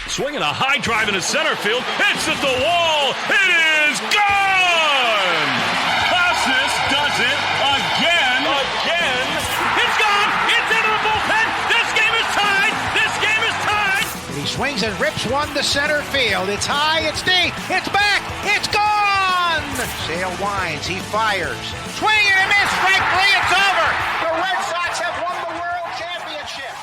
Swinging a high drive into center field. Hits at the wall. It is gone! Casas does it again. It's gone! It's into the bullpen! This game is tied! He swings and rips one to center field. It's high, it's deep, it's back, it's gone! Sale winds, he fires. Swing and a miss, strike three, it's over! The Red Sox have won the World Championship!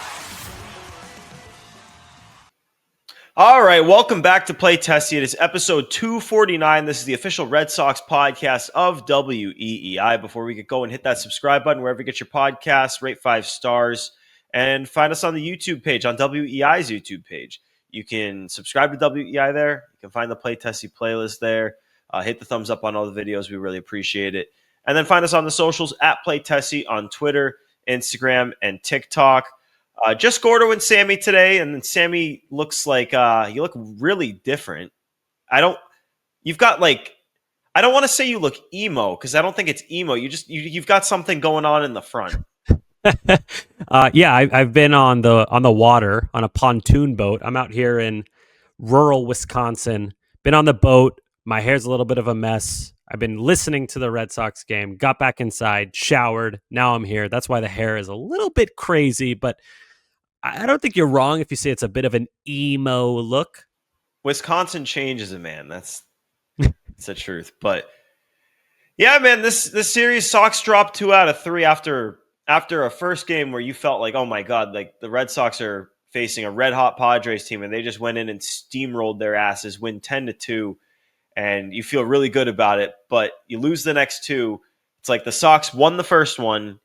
All right, welcome back to Play Tessie. It is episode 249. This is the official Red Sox podcast of WEEI. Before we get going, hit that subscribe button wherever you get your podcasts, rate 5 stars, and find us on the YouTube page, on WEI's YouTube page. You can subscribe to WEI there. You can find the Play Tessie playlist there. Hit the thumbs up on all the videos. We really appreciate it. And then find us on the socials at Play Tessie on Twitter, Instagram, and TikTok. Just Gordo and Sammy today, and then Sammy looks like you look really different. I don't want to say you look emo because I don't think it's emo. You've got something going on in the front. Yeah, I've been on the water on a pontoon boat. I'm out here in rural Wisconsin. Been on the boat. My hair's a little bit of a mess. I've been listening to the Red Sox game. Got back inside, showered. Now I'm here. That's why the hair is a little bit crazy, but I don't think you're wrong if you say it's a bit of an emo look. Wisconsin changes it, man. That's the truth. But yeah, man, this series, Sox dropped 2 out of 3 after a first game where you felt like, oh my God, like the Red Sox are facing a red hot Padres team and they just went in and steamrolled their asses, win 10-2, and you feel really good about it. But you lose the next 2. It's like the Sox won the first one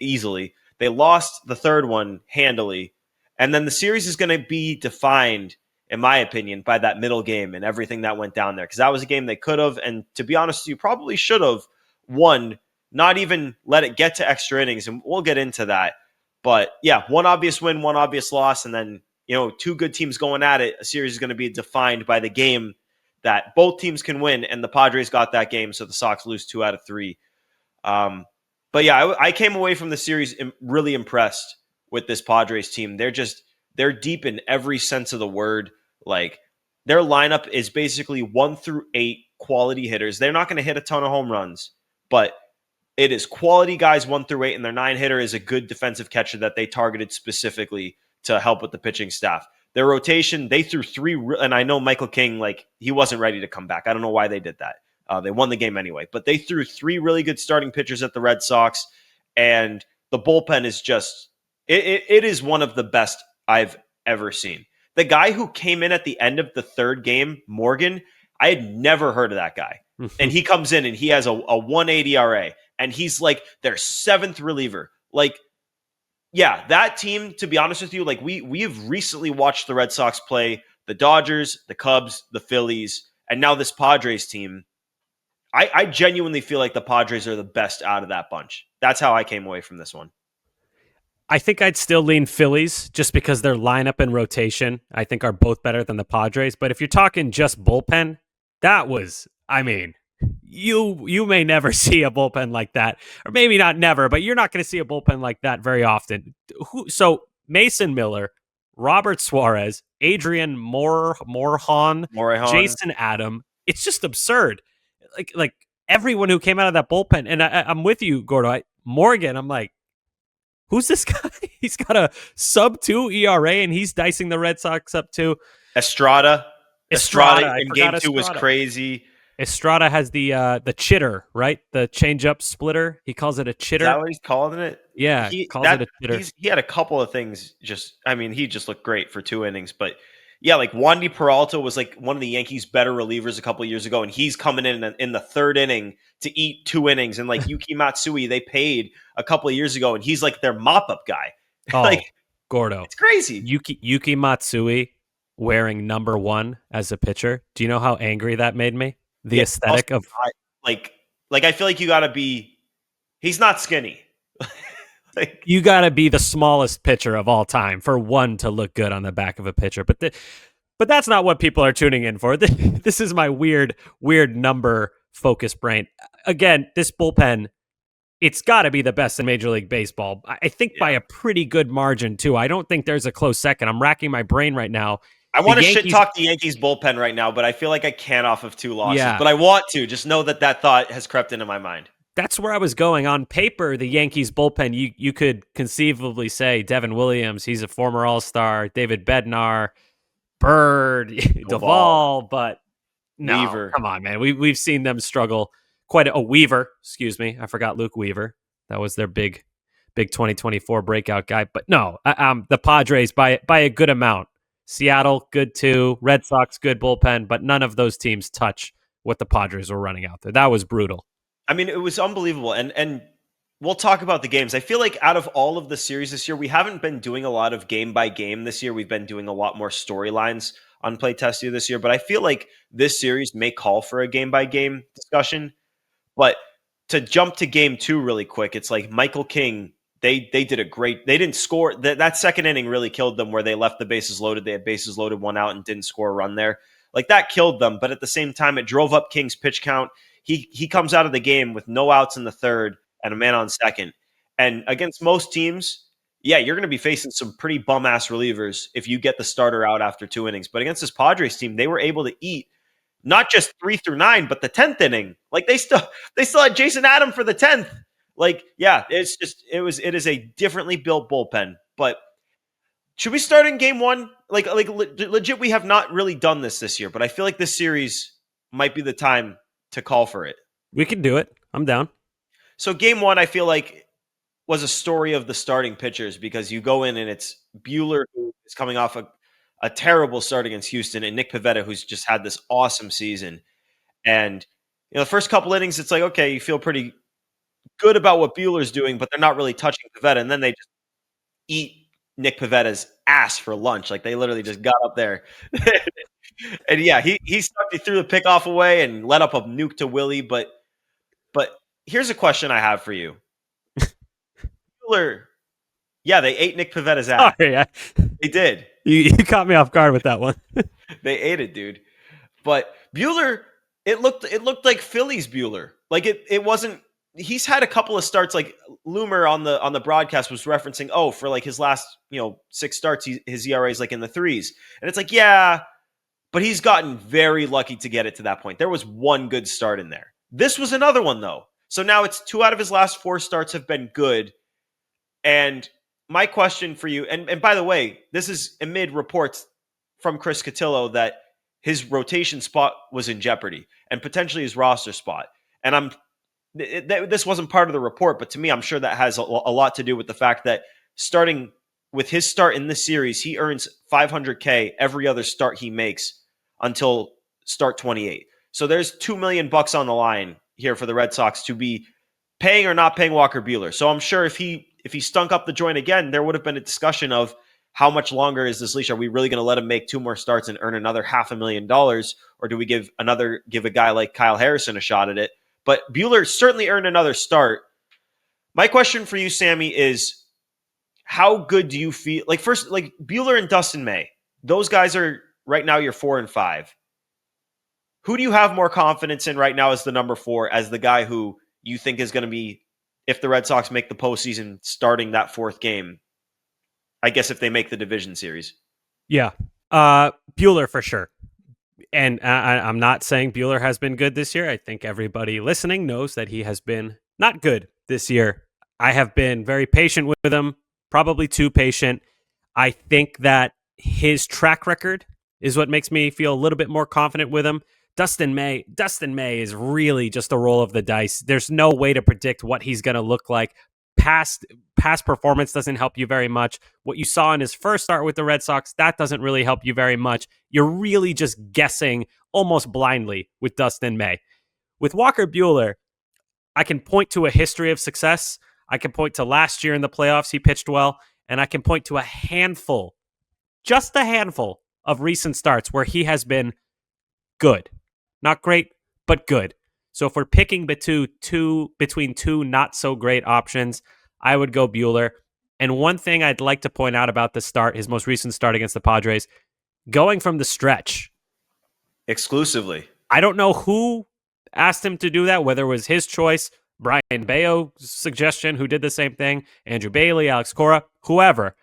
easily. They lost the third one handily. And then the series is going to be defined, in my opinion, by that middle game and everything that went down there. Because that was a game they could have, and to be honest, you probably should have won, not even let it get to extra innings. And we'll get into that. But yeah, one obvious win, one obvious loss. And then, 2 good teams going at it. A series is going to be defined by the game that both teams can win. And the Padres got that game. So the Sox lose 2 out of 3. But yeah, I came away from the series really impressed with this Padres team. They're deep in every sense of the word. Like, their lineup is basically 1 through 8 quality hitters. They're not going to hit a ton of home runs, but it is quality guys 1 through 8, and their 9 hitter is a good defensive catcher that they targeted specifically to help with the pitching staff. Their rotation, they threw 3, and I know Michael King, he wasn't ready to come back. I don't know why they did that. They won the game anyway, but they threw 3 really good starting pitchers at the Red Sox, and the bullpen is just it is one of the best I've ever seen. The guy who came in at the end of the third game, Morgan, I had never heard of that guy. And he comes in and he has a 1.80 ERA, and he's like their 7th reliever. Yeah, that team, to be honest with you, we have recently watched the Red Sox play the Dodgers, the Cubs, the Phillies, and now this Padres team. I genuinely feel like the Padres are the best out of that bunch. That's how I came away from this one. I think I'd still lean Phillies just because their lineup and rotation, I think, are both better than the Padres. But if you're talking just bullpen, that was, you may never see a bullpen like that. Or maybe not never, but you're not going to see a bullpen like that very often. So Mason Miller, Robert Suarez, Adrian Morejon, Jason Adam. It's just absurd. Like everyone who came out of that bullpen, and I'm with you, Gordo. Morgan, I'm like, who's this guy? He's got a sub-2 ERA, and he's dicing the Red Sox up to Estrada in game 2 was crazy. Estrada has the chitter, right? The change-up splitter. He calls it a chitter. Is that what he's calling it? Yeah, he calls it a chitter. He had a couple of things. He just looked great for 2 innings. But yeah, Wandy Peralta was one of the Yankees' better relievers a couple of years ago, and he's coming in the 3rd inning to eat 2 innings. And Yuki Matsui, they paid a couple of years ago, and he's their mop-up guy. Oh, Gordo. It's crazy. Yuki Matsui wearing number 1 as a pitcher. Do you know how angry that made me? The aesthetic also, of... I feel like you got to be... He's not skinny. You got to be the smallest pitcher of all time for 1 to look good on the back of a pitcher. But that's not what people are tuning in for. This is my weird number focus brain. Again, this bullpen, it's got to be the best in Major League Baseball. I think by a pretty good margin, too. I don't think there's a close second. I'm racking my brain right now. I want to shit Yankees- talk the Yankees bullpen right now, but I feel like I can't off of 2 losses. Yeah. But I want to. Just know that thought has crept into my mind. That's where I was going. On paper, the Yankees bullpen, you could conceivably say Devin Williams, he's a former All-Star, David Bednar, Bird, Duvall, but no, Weaver. come on, man. We've seen them struggle quite a Weaver, excuse me. I forgot Luke Weaver. That was their big 2024 breakout guy. But no, the Padres by a good amount. Seattle, good too. Red Sox, good bullpen, but none of those teams touch what the Padres were running out there. That was brutal. I mean, it was unbelievable. And we'll talk about the games. I feel like out of all of the series this year, we haven't been doing a lot of game by game this year. We've been doing a lot more storylines on Play Test You this year. But I feel like this series may call for a game by game discussion. But to jump to game 2 really quick, it's like Michael King, they did a great, they didn't score. That second inning really killed them where they left the bases loaded. They had bases loaded, 1 out, and didn't score a run there. Like that killed them. But at the same time, it drove up King's pitch count. He comes out of the game with no outs in the 3rd and a man on 2nd. And against most teams, yeah, you're going to be facing some pretty bum-ass relievers if you get the starter out after 2 innings. But against this Padres team, they were able to eat not just 3 through 9, but the 10th inning. Like they still had Jason Adam for the 10th. Like, yeah, it is a differently built bullpen. But should we start in game 1? Like legit, we have not really done this year, but I feel like this series might be the time to call for it. We can do it. I'm down. So game 1, I feel like, was a story of the starting pitchers because you go in and it's Buehler, who is coming off a terrible start against Houston, and Nick Pivetta, who's just had this awesome season. And the first couple innings, it's like, okay, you feel pretty good about what Buehler's doing, but they're not really touching Pivetta. And then they just eat Nick Pivetta's ass for lunch. Like they literally just got up there. And yeah, he threw the pickoff away and let up a nuke to Willie. But here's a question I have for you. Buehler, yeah, they ate Nick Pivetta's ass. Sorry, They did. You caught me off guard with that one. They ate it, dude. But Buehler, it looked like Phillies Buehler. Like it wasn't. He's had a couple of starts. Like Loomer on the broadcast was referencing, for like his last 6 starts, his ERA is like in the 3s, and it's like, yeah, but he's gotten very lucky to get it to that point. There was one good start in there. This was another one though. So now it's 2 out of his last 4 starts have been good. And my question for you, and by the way, this is amid reports from Chris Cotillo that his rotation spot was in jeopardy and potentially his roster spot. And this wasn't part of the report, but to me, I'm sure that has a lot to do with the fact that starting with his start in this series, he earns $500K every other start he makes until start 28. So there's $2 million on the line here for the Red Sox to be paying or not paying Walker Buehler. So I'm sure if he stunk up the joint again, there would have been a discussion of how much longer is this leash? Are we really going to let him make 2 more starts and earn another $500,000? Or do we give a guy like Kyle Harrison a shot at it? But Buehler certainly earned another start. My question for you, Sammy, is how good do you feel? Like first, like Buehler and Dustin May, those guys are right now your 4 and 5. Who do you have more confidence in right now as the number 4, as the guy who you think is going to be, if the Red Sox make the postseason, starting that 4th game? I guess if they make the division series. Yeah. Buehler for sure. And I'm not saying Buehler has been good this year. I think everybody listening knows that he has been not good this year. I have been very patient with him, probably too patient. I think that his track record is what makes me feel a little bit more confident with him. Dustin May is really just a roll of the dice. There's no way to predict what he's going to look like. Past performance doesn't help you very much. What you saw in his first start with the Red Sox, that doesn't really help you very much. You're really just guessing almost blindly with Dustin May. With Walker Buehler, I can point to a history of success. I can point to last year in the playoffs, he pitched well, and I can point to a handful, just a handful of recent starts where he has been good. Not great, but good. So if we're picking between 2 not so great options, I would go Buehler. And one thing I'd like to point out about the start, his most recent start against the Padres, going from the stretch. Exclusively. I don't know who asked him to do that, whether it was his choice, Brian Bayo's suggestion, who did the same thing, Andrew Bailey, Alex Cora, whoever.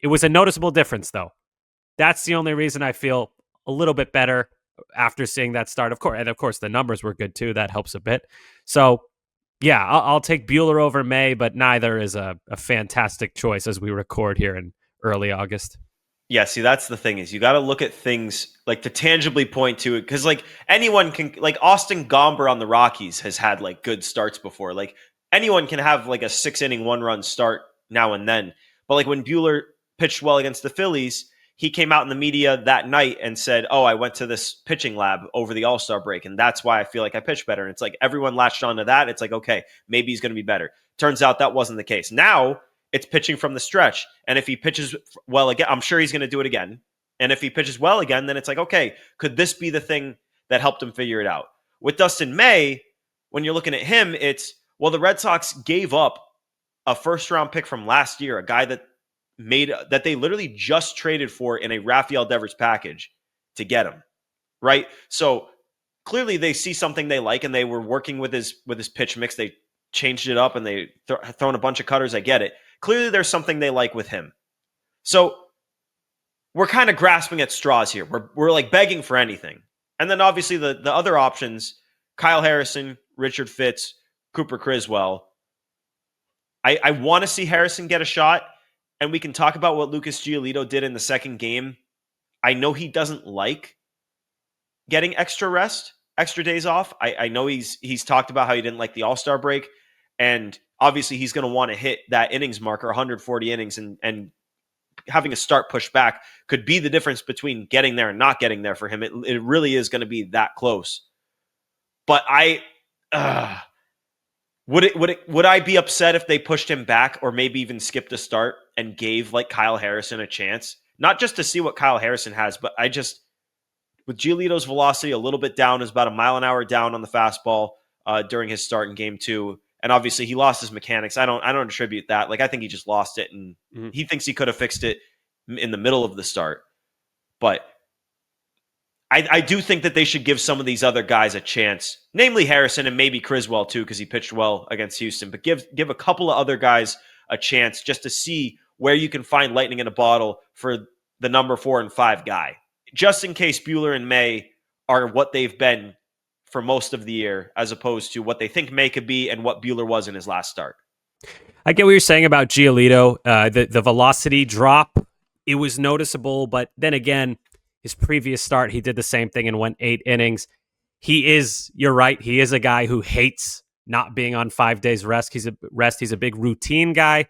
It was a noticeable difference, though. That's the only reason I feel a little bit better after seeing that start. Of course, the numbers were good too. That helps a bit. So, yeah, I'll take Buehler over May, but neither is a fantastic choice as we record here in early August. Yeah, see, that's the thing is you got to look at things like to tangibly point to it because like anyone can like Austin Gomber on the Rockies has had like good starts before. Like anyone can have like a 6-inning 1-run start now and then. But like when Buehler pitched well against the Phillies, he came out in the media that night and said, "Oh, I went to this pitching lab over the All-Star break, and that's why I feel like I pitched better." And it's like everyone latched onto that. It's like, okay, maybe he's going to be better. Turns out that wasn't the case. Now it's pitching from the stretch. And if he pitches well again, I'm sure he's going to do it again. And if he pitches well again, then it's like, okay, could this be the thing that helped him figure it out? With Dustin May, when you're looking at him, it's, well, the Red Sox gave up a first-round pick from last year, a guy that they literally just traded for in a Rafael Devers package to get him, right? So clearly they see something they like, and they were working with his pitch mix. They changed it up, and they thrown a bunch of cutters. I get it. Clearly there's something they like with him. So we're kind of grasping at straws here. We're like begging for anything. And then obviously the other options, Kyle Harrison, Richard Fitz, Cooper Criswell. I want to see Harrison get a shot, and we can talk about what Lucas Giolito did in the second game. I know he doesn't like getting extra rest, extra days off. I know he's talked about how he didn't like the All-Star break, and obviously he's going to want to hit that innings marker, 140 innings, and having a start pushed back could be the difference between getting there and not getting there for him. It really is going to be that close. But would I be upset if they pushed him back or maybe even skipped a start and gave like Kyle Harrison a chance? Not just to see what Kyle Harrison has, but with Giolito's velocity a little bit down, is about a mile an hour down on the fastball during his start in game 2. And obviously he lost his mechanics. I don't attribute that. Like, I think he just lost it, and he thinks he could have fixed it in the middle of the start. But I do think that they should give some of these other guys a chance, namely Harrison and maybe Criswell too, because he pitched well against Houston. But give a couple of other guys a chance just to see where you can find lightning in a bottle for the number 4 and 5 guy, just in case Buehler and May are what they've been for most of the year, as opposed to what they think May could be and what Buehler was in his last start. I get what you're saying about Giolito. The velocity drop, it was noticeable, but then again, his previous start, he did the same thing and went 8 innings. You're right, he is a guy who hates not being on 5 days rest. He's a big routine guy.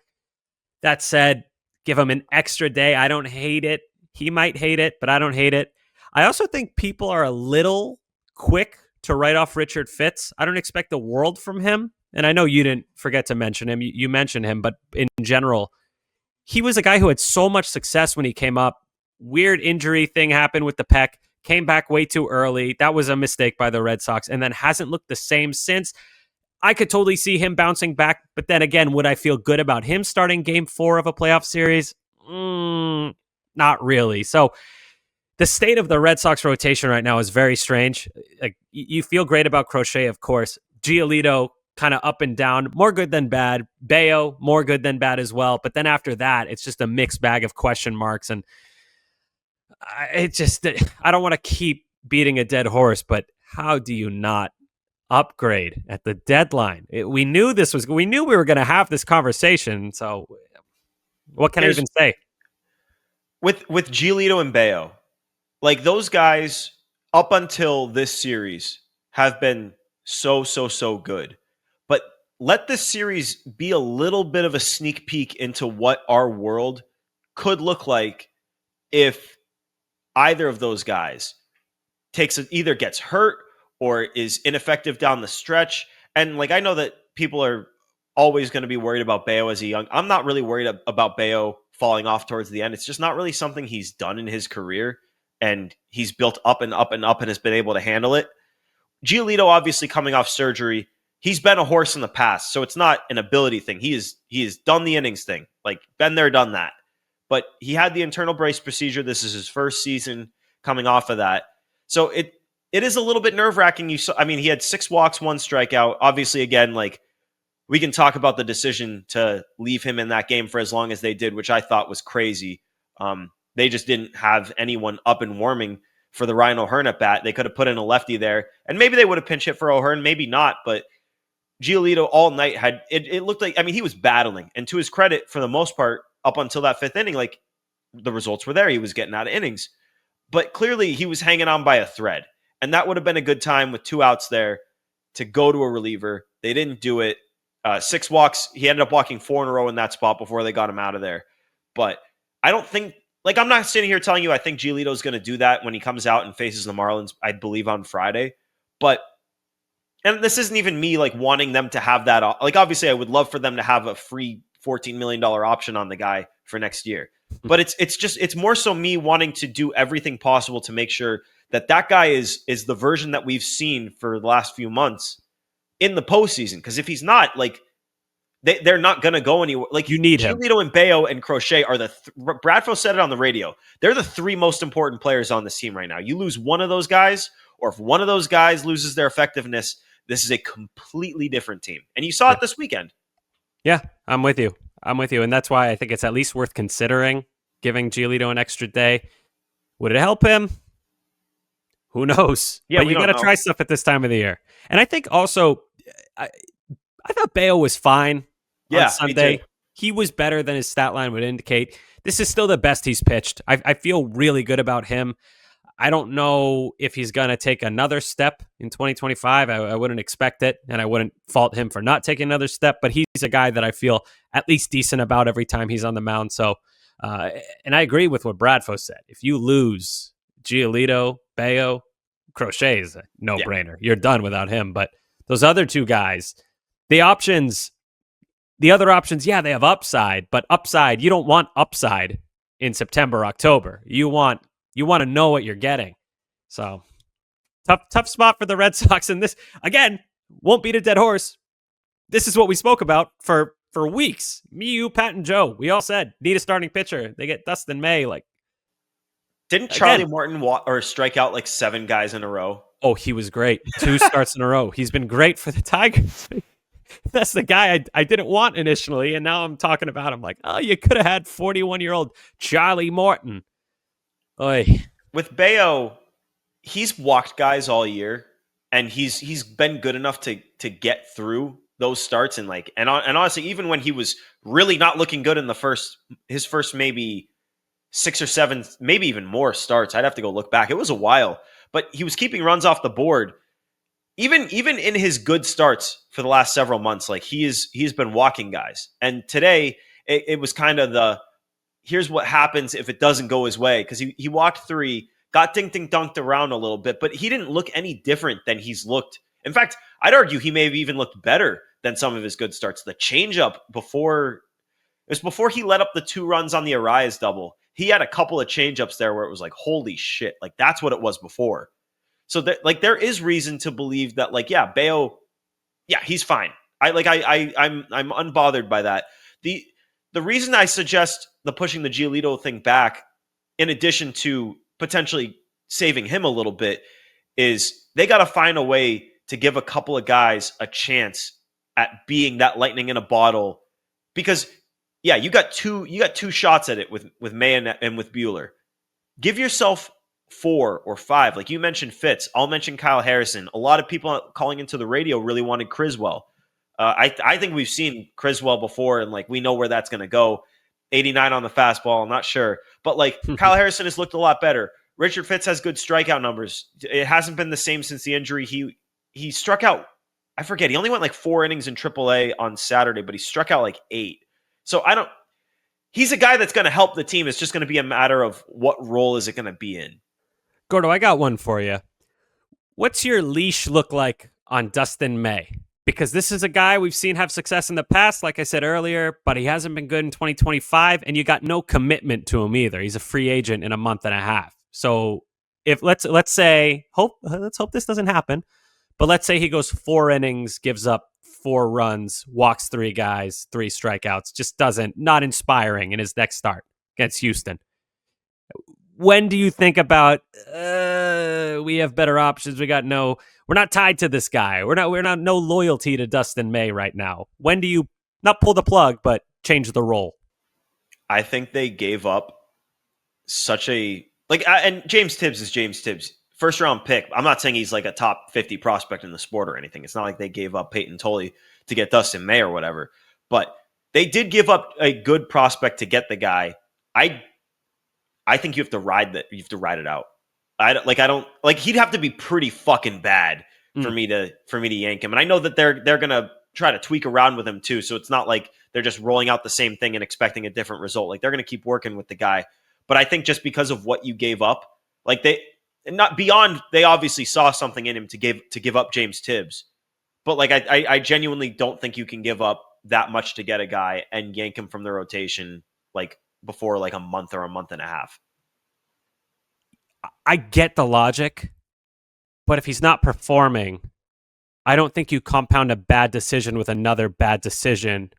That said, give him an extra day. I don't hate it. He might hate it, but I don't hate it. I also think people are a little quick to write off Richard Fitz. I don't expect the world from him. And I know you didn't forget to mention him. You mentioned him, but in general, he was a guy who had so much success when he came up. Weird injury thing happened with the pec, came back way too early. That was a mistake by the Red Sox, and then hasn't looked the same since. I could totally see him bouncing back, but then again, would I feel good about him starting game 4 of a playoff series? Not really. So the state of the Red Sox rotation right now is very strange. Like, you feel great about Crochet, of course. Giolito, kind of up and down, more good than bad. Bayo, more good than bad as well. But then after that, it's just a mixed bag of question marks. And I don't want to keep beating a dead horse, but how do you not upgrade at the deadline? We knew we were going to have this conversation. So what can I even say? With Giolito and Bayo, like, those guys up until this series have been so good. But let this series be a little bit of a sneak peek into what our world could look like if either of those guys either gets hurt or is ineffective down the stretch. And like, I know that people are always going to be worried about Bayo as a young. I'm not really worried about Bayo falling off towards the end. It's just not really something he's done in his career, and he's built up and up and up and has been able to handle it. Giolito, obviously coming off surgery, he's been a horse in the past, so it's not an ability thing. He has done the innings thing, like, been there, done that. But he had the internal brace procedure. This is his first season coming off of that. So it is a little bit nerve-wracking. He had 6 walks, 1 strikeout. Obviously, again, like, we can talk about the decision to leave him in that game for as long as they did, which I thought was crazy. They just didn't have anyone up and warming for the Ryan O'Hearn at bat. They could have put in a lefty there, and maybe they would have pinch hit for O'Hearn, maybe not, but Giolito all night it looked like, I mean, he was battling. And to his credit, for the most part, up until that fifth inning, like, the results were there. He was getting out of innings. But clearly he was hanging on by a thread. And that would have been a good time with 2 outs there to go to a reliever. They didn't do it. 6 walks. He ended up walking 4 in a row in that spot before they got him out of there. But I don't think, like, I'm not sitting here telling you I think Giolito's going to do that when he comes out and faces the Marlins, I believe, on Friday. But, and this isn't even me, like, wanting them to have that. Like, obviously, I would love for them to have a free $14 million option on the guy for next year. But it's more so me wanting to do everything possible to make sure that guy is the version that we've seen for the last few months in the postseason. Because if he's not, like, they're not going to go anywhere. Like, you need him. Giolito and Bayo and Crochet are Bradfo said it on the radio. They're the 3 most important players on this team right now. You lose one of those guys, or if one of those guys loses their effectiveness, this is a completely different team. And you saw it this weekend. Yeah, I'm with you. And that's why I think it's at least worth considering giving Giolito an extra day. Would it help him? Who knows? Yeah, but you got to try stuff at this time of the year. And I think also, I thought Bayo was fine on Sunday. He was better than his stat line would indicate. This is still the best he's pitched. I feel really good about him. I don't know if he's going to take another step in 2025. I wouldn't expect it, and I wouldn't fault him for not taking another step, but he's a guy that I feel at least decent about every time he's on the mound. So, and I agree with what Bradfo said. If you lose Giolito, Bayo, Crochet is a no-brainer. You're done without him. But those other 2 guys, the other options, they have upside, but upside, you don't want upside in September, October. You want to know what you're getting. So tough spot for the Red Sox. And this, again, won't beat a dead horse. This is what we spoke about for weeks. Me, you, Pat, and Joe. We all said, need a starting pitcher. They get Dustin May. Like, didn't Charlie Morton strike out like 7 guys in a row? Oh, he was great. 2 starts in a row. He's been great for the Tigers. That's the guy I didn't want initially. And now I'm talking about him like, oh, you could have had 41-year-old Charlie Morton. Oy. With Bayo, he's walked guys all year, and he's been good enough to get through those starts, and honestly, even when he was really not looking good in his first maybe 6 or 7, maybe even more starts. I'd have to go look back. It was a while, but he was keeping runs off the board. Even in his good starts for the last several months, like he's been walking guys. And today it was kind of here's what happens if it doesn't go his way. Because he walked 3, got dink-dink-dunked around a little bit, but he didn't look any different than he's looked. In fact, I'd argue he may have even looked better than some of his good starts. The changeup before he let up the 2 runs on the Arias double, he had a couple of changeups there where it was like, holy shit, like that's what it was before. So there is reason to believe that, like, Bayo, he's fine. I'm unbothered by that. The reason I suggest the pushing the Giolito thing back, in addition to potentially saving him a little bit, is they got to find a way to give a couple of guys a chance at being that lightning in a bottle. Because you got two shots at it with May and with Buehler. Give yourself 4 or 5. Like you mentioned Fitz. I'll mention Kyle Harrison. A lot of people calling into the radio really wanted Criswell. I think we've seen Criswell before, and like we know where that's going to go. 89 on the fastball. I'm not sure. But like Kyle Harrison has looked a lot better. Richard Fitz has good strikeout numbers. It hasn't been the same since the injury. He struck out, I forget, he only went like 4 innings in AAA on Saturday, but he struck out like 8. So he's a guy that's going to help the team. It's just going to be a matter of what role is it going to be in. Gordo, I got one for you. What's your leash look like on Dustin May? Because this is a guy we've seen have success in the past, like I said earlier, but he hasn't been good in 2025, and you got no commitment to him either. He's a free agent in a month and a half. So if let's hope this doesn't happen, but let's say he goes 4 innings, gives up 4 runs, walks 3 guys, 3 strikeouts, just not inspiring in his next start against Houston. When do you think about we have better options? We're not tied to this guy. We're not no loyalty to Dustin May right now. When do you not pull the plug, but change the role? I think they gave up such a and James Tibbs is James Tibbs. First round pick. I'm not saying he's like a top 50 prospect in the sport or anything. It's not like they gave up Peyton Tolle to get Dustin May or whatever. But they did give up a good prospect to get the guy. I think you have to ride that. You have to ride it out. I don't like. He'd have to be pretty fucking bad for me to yank him. And I know that they're gonna try to tweak around with him too. So it's not like they're just rolling out the same thing and expecting a different result. Like they're gonna keep working with the guy. But I think just because of what you gave up, like they obviously saw something in him to give up James Tibbs. But like I genuinely don't think you can give up that much to get a guy and yank him from the rotation like before like a month or a month and a half. I get the logic, but if he's not performing, I don't think you compound a bad decision with another bad decidecision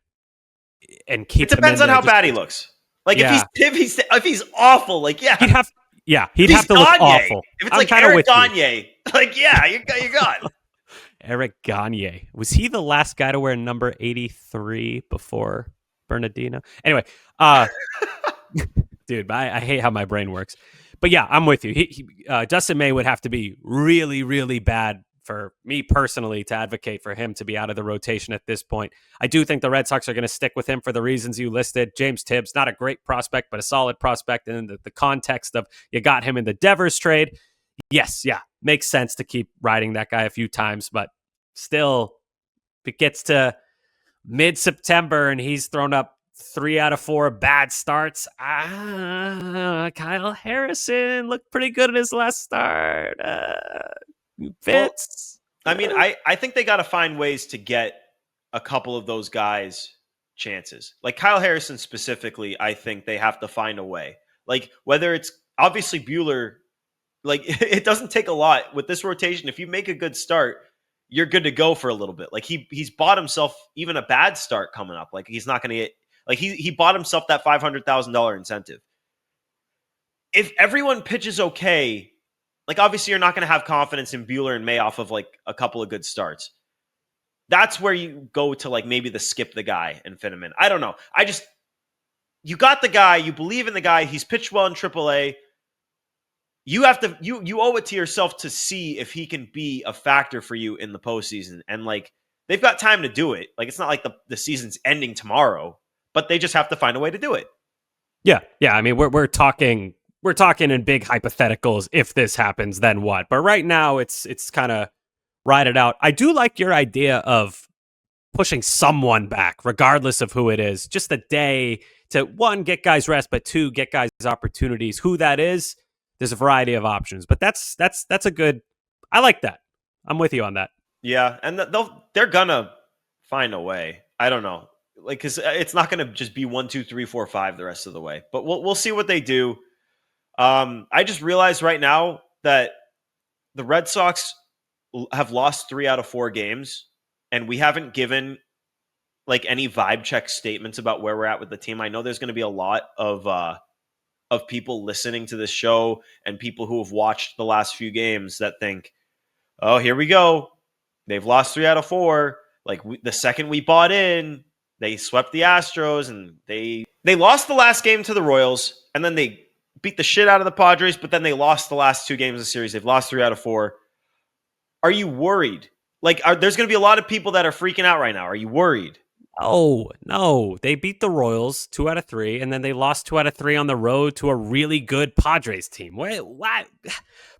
and keep. It depends on how bad he looks. Like if he's awful, like he'd have to look awful. If it's like Eric Gagne, like you're gone. Eric Gagne, was he the last guy to wear number 83 before Bernardino? Anyway, dude, I hate how my brain works. But yeah, I'm with you. Dustin May would have to be really, really bad for me personally to advocate for him to be out of the rotation at this point. I do think the Red Sox are going to stick with him for the reasons you listed. James Tibbs, not a great prospect, but a solid prospect. And in the context of you got him in the Devers trade. Yes, yeah, makes sense to keep riding that guy a few times. But still, if it gets to mid-September and he's thrown up 3 out of 4 bad starts. Kyle Harrison looked pretty good in his last start. Fits. Well, I mean, I think they got to find ways to get a couple of those guys chances. Like Kyle Harrison specifically, I think they have to find a way. Like whether it's obviously Buehler, like it doesn't take a lot with this rotation. If you make a good start, you're good to go for a little bit. Like he's bought himself even a bad start coming up. Like he's not going to get. Like he bought himself that $500,000 incentive. If everyone pitches okay, like obviously you're not going to have confidence in Buehler and May off of like a couple of good starts. That's where you go to like maybe skip the guy and fit him in. I don't know. You got the guy, you believe in the guy. He's pitched well in AAA. You have to you owe it to yourself to see if he can be a factor for you in the postseason. And like they've got time to do it. Like it's not like the season's ending tomorrow. But they just have to find a way to do it. Yeah. I mean, we're talking in big hypotheticals. If this happens, then what? But right now, it's kind of ride it out. I do like your idea of pushing someone back, regardless of who it is. Just a day to 1, get guys rest, but 2, get guys opportunities. Who that is, there's a variety of options. But that's a good. I like that. I'm with you on that. Yeah, and they're gonna find a way. I don't know. Like, because it's not going to just be 1, 2, 3, 4, 5 the rest of the way. But we'll see what they do. I just realized right now that the Red Sox have lost 3 out of 4 games, and we haven't given like any vibe check statements about where we're at with the team. I know there's going to be a lot of people listening to this show and people who have watched the last few games that think, "Oh, here we go. They've lost 3 out of 4. Like the second we bought in." They swept the Astros, and they lost the last game to the Royals, and then they beat the shit out of the Padres, but then they lost the last 2 games of the series. They've lost 3 out of 4. Are you worried? Like, there's going to be a lot of people that are freaking out right now. Are you worried? Oh, no. They beat the Royals 2 out of 3, and then they lost 2 out of 3 on the road to a really good Padres team. What?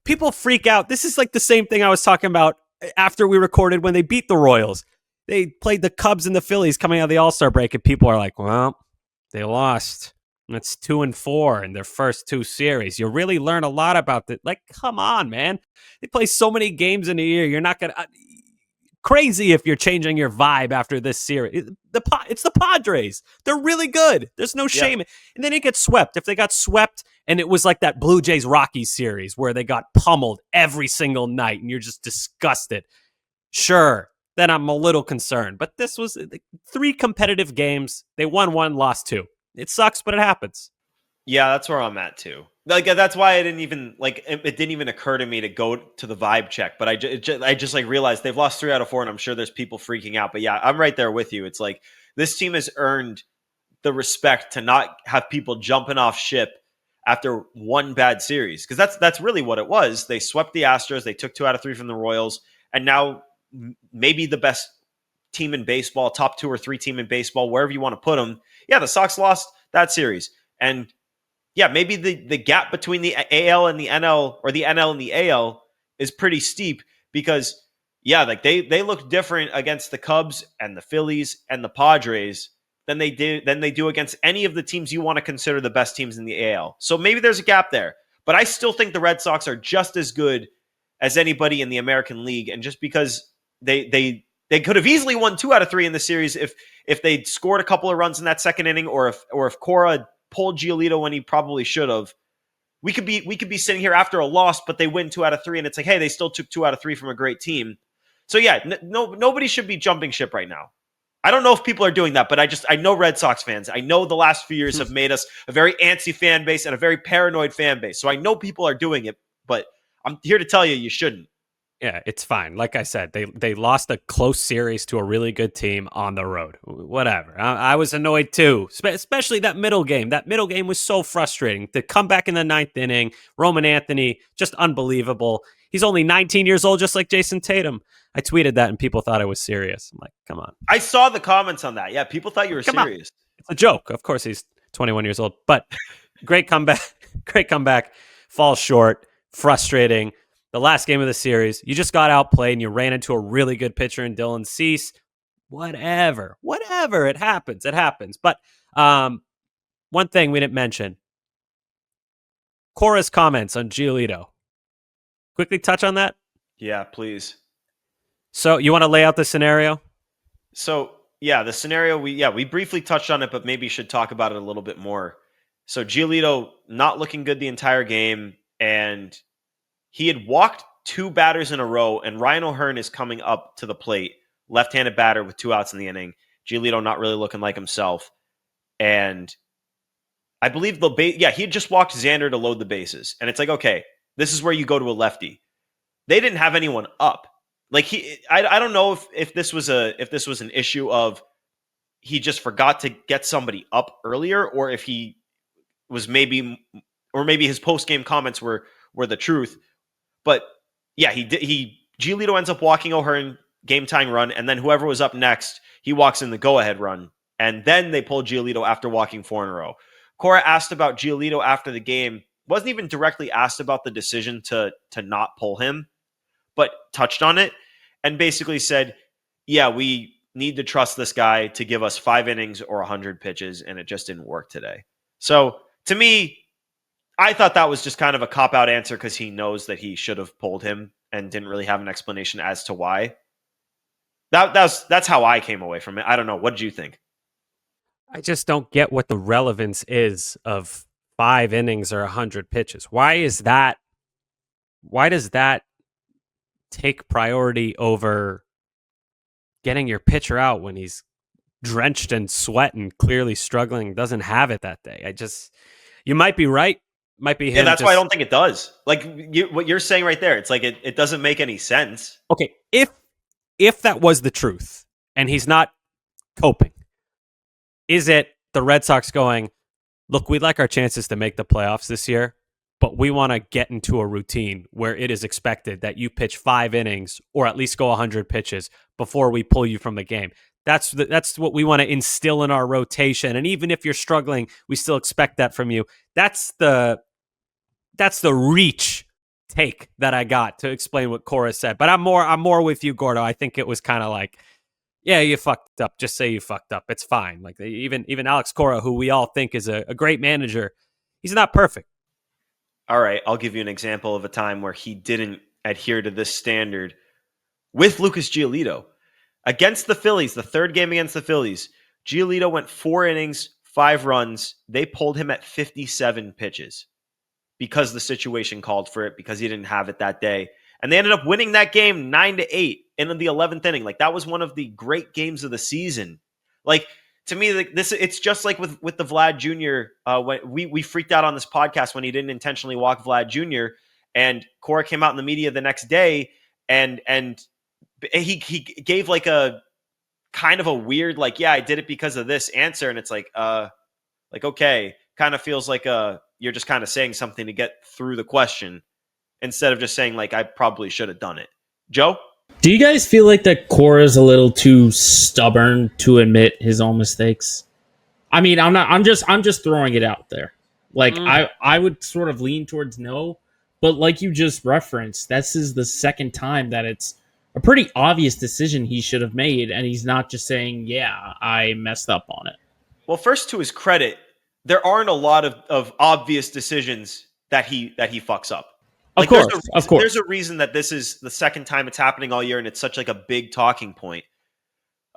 People freak out. This is like the same thing I was talking about after we recorded when they beat the Royals. They played the Cubs and the Phillies coming out of the All-Star break, and people are like, well, they lost. It's 2-4 in their first 2 series. You really learn a lot about that. Like, come on, man. They play so many games in a year. You're not going to... crazy if you're changing your vibe after this series. It's the Padres. They're really good. There's no shame. Yeah. And then it gets swept. If they got swept and it was like that Blue Jays Rockies series where they got pummeled every single night and you're just disgusted, sure, then I'm a little concerned. But this was 3 competitive games. They won 1, lost 2. It sucks, but it happens. Yeah, that's where I'm at too. Like that's why I didn't even it didn't even occur to me to go to the vibe check. But I just like realized they've lost 3 out of 4, and I'm sure there's people freaking out. But yeah, I'm right there with you. It's like this team has earned the respect to not have people jumping off ship after one bad series, because that's really what it was. They swept the Astros, they took 2 out of 3 from the Royals, and now maybe the best team in baseball, top 2 or 3 team in baseball, wherever you want to put them. Yeah, the Sox lost that series, and yeah, maybe the gap between the AL and the NL, or the NL and the AL, is pretty steep, because yeah, like they look different against the Cubs and the Phillies and the Padres than they do against any of the teams you want to consider the best teams in the AL. So maybe there's a gap there, but I still think the Red Sox are just as good as anybody in the American League, and just because they could have easily won 2 out of 3 in the series if they'd scored a couple of runs in that second inning, or if Cora pulled Giolito when he probably should have. We could be sitting here after a loss, but they win 2 out of 3, and it's like, hey, they still took 2 out of 3 from a great team. So yeah, nobody should be jumping ship right now. I don't know if people are doing that, but I know Red Sox fans. I know the last few years have made us a very antsy fan base and a very paranoid fan base. So I know people are doing it, but I'm here to tell you shouldn't. Yeah, it's fine. Like I said, they lost a close series to a really good team on the road. Whatever. I was annoyed too, especially that middle game. That middle game was so frustrating. The comeback in the 9th inning, Roman Anthony, just unbelievable. He's only 19 years old, just like Jason Tatum. I tweeted that and people thought I was serious. I'm like, come on. I saw the comments on that. Yeah, people thought you were serious. It's a joke. Of course, he's 21 years old, but great comeback. Great comeback. Falls short. Frustrating. The last game of the series, you just got outplayed and you ran into a really good pitcher in Dylan Cease. Whatever. It happens. But one thing we didn't mention, Cora's comments on Giolito. Quickly touch on that? Yeah, please. So you want to lay out the scenario? So yeah, the scenario, we briefly touched on it, but maybe should talk about it a little bit more. So Giolito not looking good the entire game, and he had walked 2 batters in a row, and Ryan O'Hearn is coming up to the plate, left-handed batter with 2 outs in the inning. Giolito not really looking like himself. And I believe he had just walked Xander to load the bases. And it's like, okay, this is where you go to a lefty. They didn't have anyone up. Like I don't know if this was an issue of he just forgot to get somebody up earlier, or if he was maybe his post-game comments were the truth. But yeah, Giolito ends up walking O'Hearn, game-tying run, and then whoever was up next, he walks in the go-ahead run. And then they pull Giolito after walking 4 in a row. Cora asked about Giolito after the game. Wasn't even directly asked about the decision to not pull him, but touched on it and basically said, yeah, we need to trust this guy to give us 5 innings or 100 pitches, and it just didn't work today. So to me, I thought that was just kind of a cop-out answer because he knows that he should have pulled him and didn't really have an explanation as to why. That's how I came away from it. I don't know. What did you think? I just don't get what the relevance is of 5 innings or 100 pitches. Why does that take priority over getting your pitcher out when he's drenched in sweat and clearly struggling, doesn't have it that day? You might be right. Might be him. Yeah, that's why I don't think it does. Like what you're saying right there, it's like it doesn't make any sense. Okay, if that was the truth and he's not coping, is it the Red Sox going, look, we'd like our chances to make the playoffs this year, but we want to get into a routine where it is expected that you pitch 5 innings or at least go 100 pitches before we pull you from the game. That's what we want to instill in our rotation. And even if you're struggling, we still expect that from you. That's the reach take that I got to explain what Cora said. But I'm more with you, Gordo. I think it was kind of like, yeah, you fucked up. Just say you fucked up. It's fine. Like even Alex Cora, who we all think is a great manager, he's not perfect. All right, I'll give you an example of a time where he didn't adhere to this standard with Lucas Giolito. Against the Phillies, the 3rd game against the Phillies, Giolito went 4 innings, 5 runs. They pulled him at 57 pitches because the situation called for it, because he didn't have it that day. And they ended up winning that game 9-8 in the 11th inning. Like, that was one of the great games of the season. Like, to me, like this, it's just like with the Vlad Jr. When we freaked out on this podcast when he didn't intentionally walk Vlad Jr. And Cora came out in the media the next day and he gave like a kind of a weird, like, yeah, I did it because of this answer. And it's like, okay, kind of feels like a you're just kind of saying something to get through the question instead of just saying, like, I probably should have done it. Joe? Do you guys feel like that Cora's a little too stubborn to admit his own mistakes? I mean, I'm just throwing it out there. Like, I would sort of lean towards no, but like you just referenced, this is the second time that it's a pretty obvious decision he should have made, and he's not just saying, yeah, I messed up on it. Well, first, to his credit, there aren't a lot of obvious decisions that he fucks up. Like, of course. There's a reason that this is the second time it's happening all year, and it's such like a big talking point.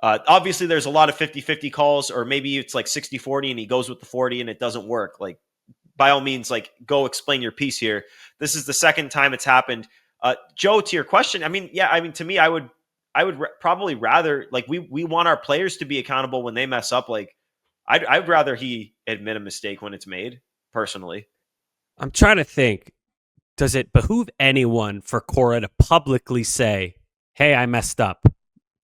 Obviously, there's a lot of 50-50 calls, or maybe it's like 60-40 and he goes with the 40 and it doesn't work. Like, by all means, like, go explain your piece here. This is the second time it's happened. Joe, to your question, to me, I would probably rather, like, we want our players to be accountable when they mess up. Like, I'd rather he admit a mistake when it's made, personally. I'm trying to think. Does it behoove anyone for Cora to publicly say, hey, I messed up?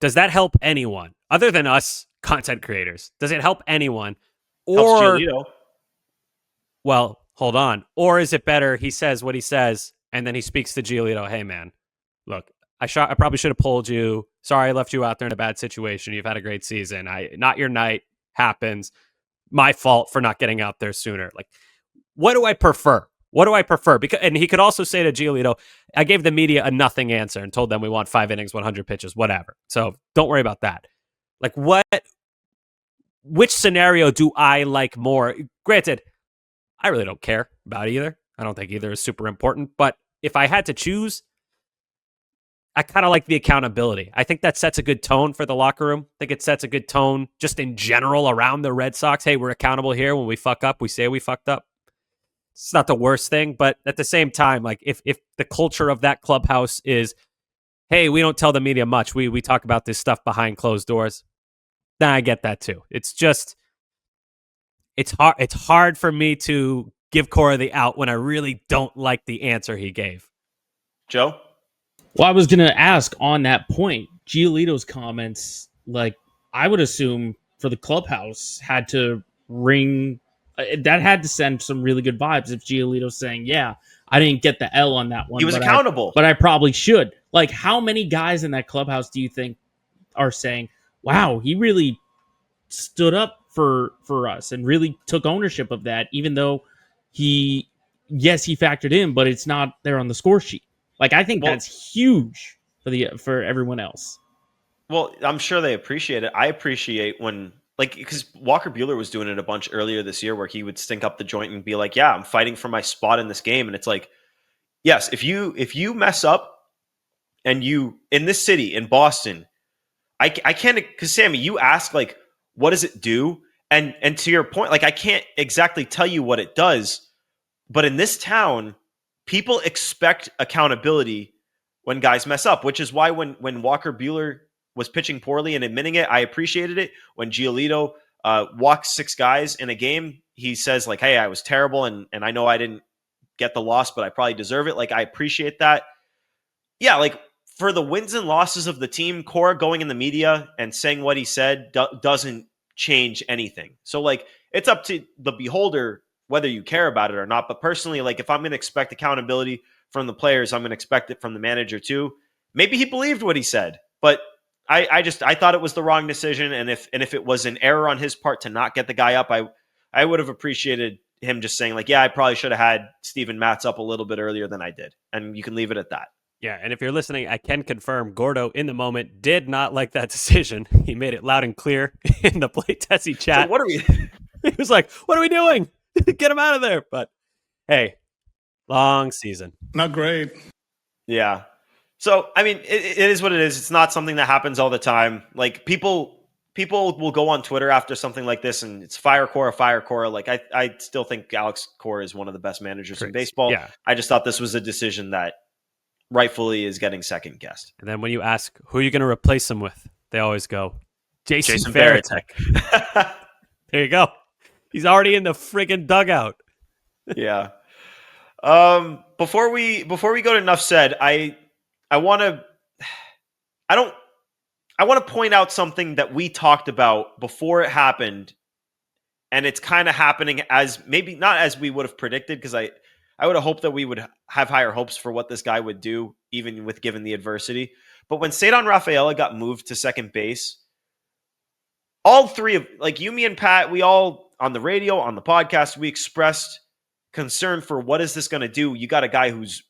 Does that help anyone other than us content creators? Does it help anyone? Helps Giolito. Well, hold on. Or is it better he says what he says and then he speaks to Giolito, hey, man, look, I probably should have pulled you. Sorry I left you out there in a bad situation. You've had a great season. Not your night. Happens. My fault for not getting out there sooner. Like, what do I prefer? Because, and he could also say to Giolito, I gave the media a nothing answer and told them we want 5 innings, 100 pitches, whatever. So don't worry about that. Like, which scenario do I like more? Granted, I really don't care about either. I don't think either is super important. But if I had to choose, I kind of like the accountability. I think that sets a good tone for the locker room. I think it sets a good tone just in general around the Red Sox. Hey, we're accountable here. When we fuck up, we say we fucked up. It's not the worst thing, but at the same time, like, if the culture of that clubhouse is, hey, we don't tell the media much. We talk about this stuff behind closed doors. Then I get that too. It's just, it's hard for me to give Cora the out when I really don't like the answer he gave. Joe? Well, I was going to ask on that point, Giolito's comments, like, I would assume for the clubhouse had to ring, that had to send some really good vibes if Giolito's saying, yeah, I didn't get the L on that one. He was accountable. But I probably should. Like, how many guys in that clubhouse do you think are saying, wow, he really stood up for us and really took ownership of that, even though he factored in, but it's not there on the score sheet. Like, I think that's huge for everyone else. Well, I'm sure they appreciate it. I appreciate when, like, because Walker Buehler was doing it a bunch earlier this year where he would stink up the joint and be like, yeah, I'm fighting for my spot in this game. And it's like, yes, if you mess up and you, in this city, in Boston, I can't, because Sammy, you ask, like, what does it do? And to your point, like, I can't exactly tell you what it does, but in this town, people expect accountability when guys mess up, which is why when Walker Buehler was pitching poorly and admitting it, I appreciated it. When Giolito walks 6 guys in a game, he says, like, hey, I was terrible and I know I didn't get the loss, but I probably deserve it. Like, I appreciate that. Yeah, like, for the wins and losses of the team, Cora going in the media and saying what he said doesn't change anything. So, like, it's up to the beholder whether you care about it or not. But personally, like, if I'm going to expect accountability from the players, I'm going to expect it from the manager too. Maybe he believed what he said, but I thought it was the wrong decision. And if it was an error on his part to not get the guy up, I would have appreciated him just saying, like, yeah, I probably should have had Steven Matz up a little bit earlier than I did. And you can leave it at that. Yeah, and if you're listening, I can confirm Gordo in the moment did not like that decision. He made it loud and clear in the Play Tessie chat. So what are we? He was like, what are we doing? Get him out of there. But hey, long season. Not great. Yeah. So, I mean, it is what it is. It's not something that happens all the time. Like, people will go on Twitter after something like this and it's fire Cora. Like, I still think Alex Cora is one of the best managers in baseball. Yeah. I just thought this was a decision that rightfully is getting second guessed. And then when you ask, who are you going to replace him with? They always go, Jason Varitek. There you go. He's already in the friggin' dugout. Yeah. Before we go to enough said, I want to point out something that we talked about before it happened, And it's kind of happening as maybe not as we would have predicted, because I would have hoped that we would have higher hopes for what this guy would do, even with given the adversity. But when Cedar Rafaela got moved to second base, all three of, like you, me, and Pat, we all on the radio, on the podcast, we expressed concern for what is this going to do. You got a guy who's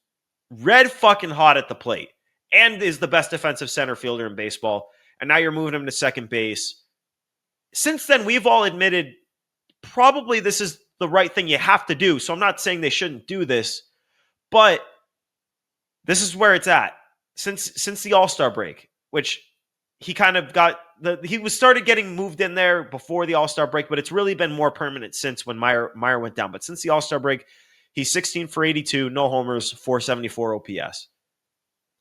red fucking hot at the plate and is the best defensive center fielder in baseball. And now you're moving him to second base. Since then, we've all admitted probably this is the right thing you have to do. So I'm not saying they shouldn't do this, but this is where it's at since the All-Star break, which he kind of got he started getting moved in there before the All-Star break, but it's really been more permanent since when Meyer went down. But since the All-Star break, he's 16 for 82, no homers, 474 OPS.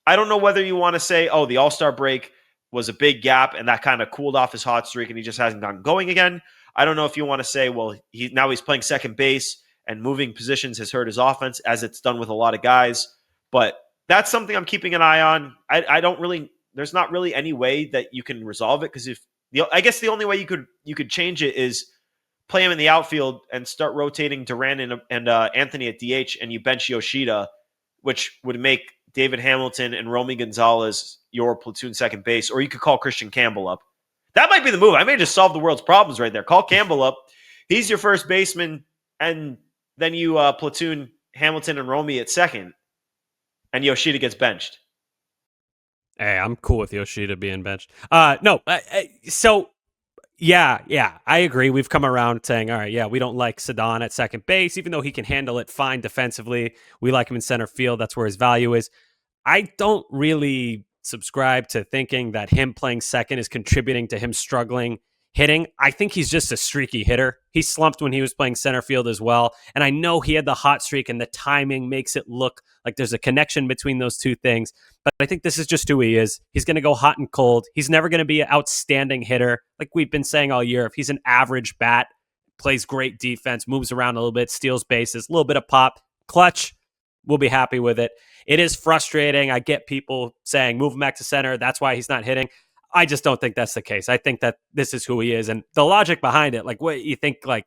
I don't know whether you want to say, oh, the All-Star break was a big gap and that kind of cooled off his hot streak and he just hasn't gotten going again. I don't know if you want to say, well, now he's playing second base and moving positions has hurt his offense, as it's done with a lot of guys. But that's something I'm keeping an eye on. I don't really, there's not really any way that you can resolve it, because I guess the only way you could change it is play him in the outfield and start rotating Duran and Anthony at DH, and you bench Yoshida, which would make David Hamilton and Romy Gonzalez your platoon second base, or you could call Christian Campbell up. That might be the move. I may just solve the world's problems right there. Call Campbell up. He's your first baseman, and then you platoon Hamilton and Romy at second, and Yoshida gets benched. Hey, I'm cool with Yoshida being benched. So yeah, I agree. We've come around saying, all right, yeah, we don't like Cedar at second base, even though he can handle it fine defensively. We like him in center field. That's where his value is. I don't really subscribe to thinking that him playing second is contributing to him struggling hitting. I think he's just a streaky hitter. He slumped when he was playing center field as well. And I know he had the hot streak and the timing makes it look like there's a connection between those two things. But I think this is just who he is. He's going to go hot and cold. He's never going to be an outstanding hitter. Like we've been saying all year, if he's an average bat, plays great defense, moves around a little bit, steals bases, a little bit of pop, clutch, we'll be happy with it. It is frustrating. I get people saying, move him back to center. That's why he's not hitting. I just don't think that's the case. I think that this is who he is. And the logic behind it, like what you think, like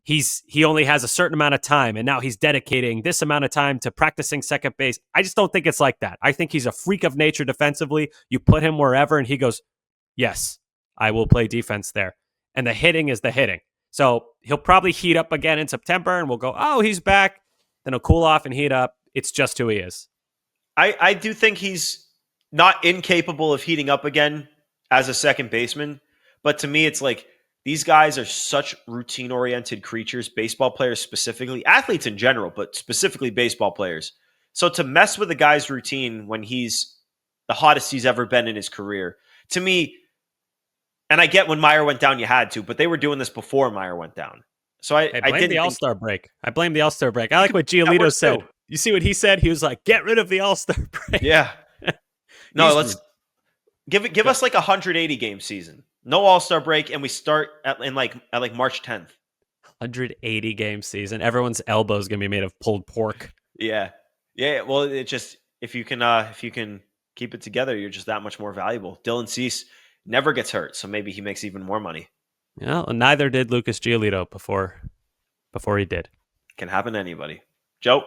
he only has a certain amount of time and now he's dedicating this amount of time to practicing second base. I just don't think it's like that. I think he's a freak of nature defensively. You put him wherever and he goes, yes, I will play defense there. And the hitting is the hitting. So he'll probably heat up again in September and we'll go, oh, he's back. Then he'll cool off and heat up. It's just who he is. I do think he's not incapable of heating up again as a second baseman. But to me, it's like these guys are such routine-oriented creatures, baseball players specifically, athletes in general, but specifically baseball players. So to mess with a guy's routine when he's the hottest he's ever been in his career, to me, and I get when Meyer went down, you had to, but they were doing this before Meyer went down. So I blame the All-Star break. I blame the All-Star break. I like what Giolito said. Too. You see what he said? He was like, get rid of the All-Star break. Yeah. No, let's give us like a 180 game season. No All-Star break, and we start at March 10th. 180 game season. Everyone's elbow is gonna be made of pulled pork. Yeah. Well, it just if you can keep it together, you're just that much more valuable. Dylan Cease never gets hurt, so maybe he makes even more money. Yeah, and neither did Lucas Giolito before he did. Can happen to anybody. Joe.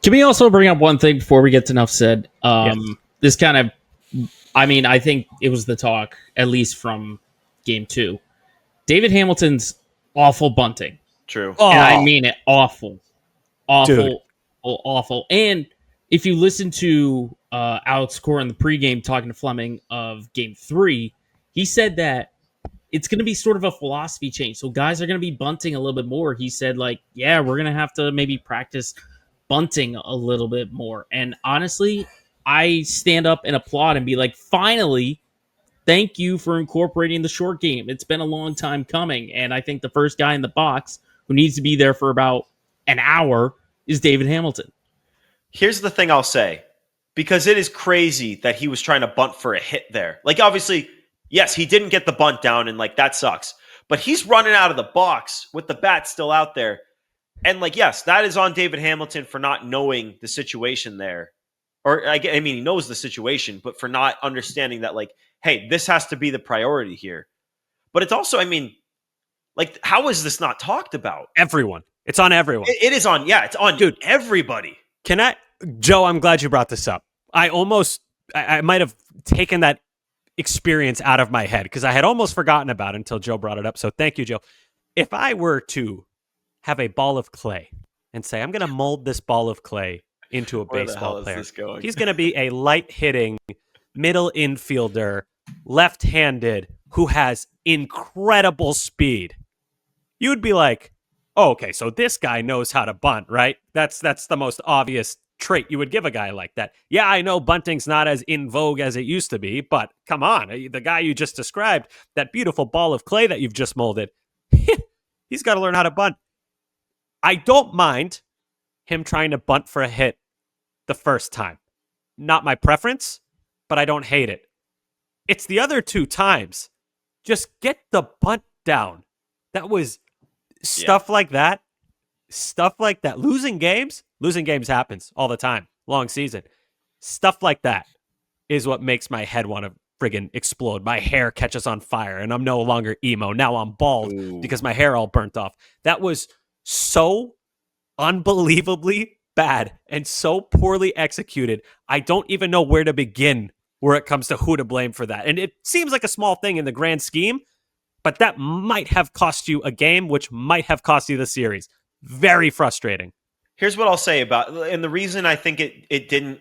Can we also bring up one thing before we get to enough said? Yes. This kind of, I think it was the talk, at least from game 2. David Hamilton's awful bunting. True. And I mean it, awful. Dude. Awful. And if you listen to Alex Cora in the pregame talking to Fleming of game 3, he said that it's going to be sort of a philosophy change. So guys are going to be bunting a little bit more. He said, like, yeah, we're going to have to maybe practice bunting a little bit more. And honestly, I stand up and applaud and be like, finally, thank you for incorporating the short game. It's been a long time coming. And I think the first guy in the box who needs to be there for about an hour is David Hamilton. Here's the thing I'll say, because it is crazy that he was trying to bunt for a hit there. Like, obviously, yes, he didn't get the bunt down, and like that sucks. But he's running out of the box with the bat still out there. And like, yes, that is on David Hamilton for not knowing the situation there. Or I mean, he knows the situation, but for not understanding that, like, hey, this has to be the priority here. But it's also, I mean, Like, how is this not talked about? Everyone. It's on everyone. It is on. Yeah, it's on, dude. Everybody. Joe, I'm glad you brought this up. I might have taken that experience out of my head because I had almost forgotten about it until Joe brought it up. So thank you, Joe. If I were to have a ball of clay and say, I'm going to mold this ball of clay into a baseball player, he's going to be a light-hitting middle infielder, left-handed, who has incredible speed. You would be like, oh, okay, so this guy knows how to bunt, right? That's the most obvious trait you would give a guy like that. Yeah, I know bunting's not as in vogue as it used to be, but come on, the guy you just described, that beautiful ball of clay that you've just molded, he's got to learn how to bunt. I don't mind him trying to bunt for a hit the first time. Not my preference, but I don't hate it. It's the other 2 times. Just get the bunt down. That was stuff like that. Stuff like that. Losing games happens all the time. Long season. Stuff like that is what makes my head want to friggin' explode. My hair catches on fire and I'm no longer emo. Now I'm bald because my hair all burnt off. That was so unbelievably bad and so poorly executed. I don't even know where to begin where it comes to who to blame for that. And it seems like a small thing in the grand scheme, but that might have cost you a game, which might have cost you the series. Very frustrating. Here's what I'll say about, and the reason I think it didn't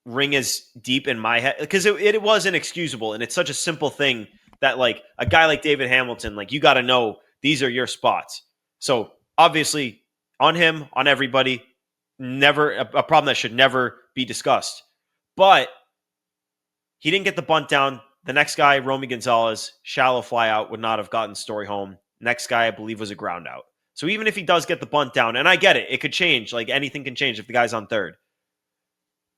ring as deep in my head, because it was inexcusable, and it's such a simple thing that, like, a guy like David Hamilton, like, you got to know these are your spots. So obviously on him, on everybody, never a problem that should never be discussed. But he didn't get the bunt down. The next guy, Romy Gonzalez, shallow fly out, would not have gotten Story home. Next guy, I believe, was a ground out. So even if he does get the bunt down, and I get it, it could change. Like, anything can change if the guy's on third.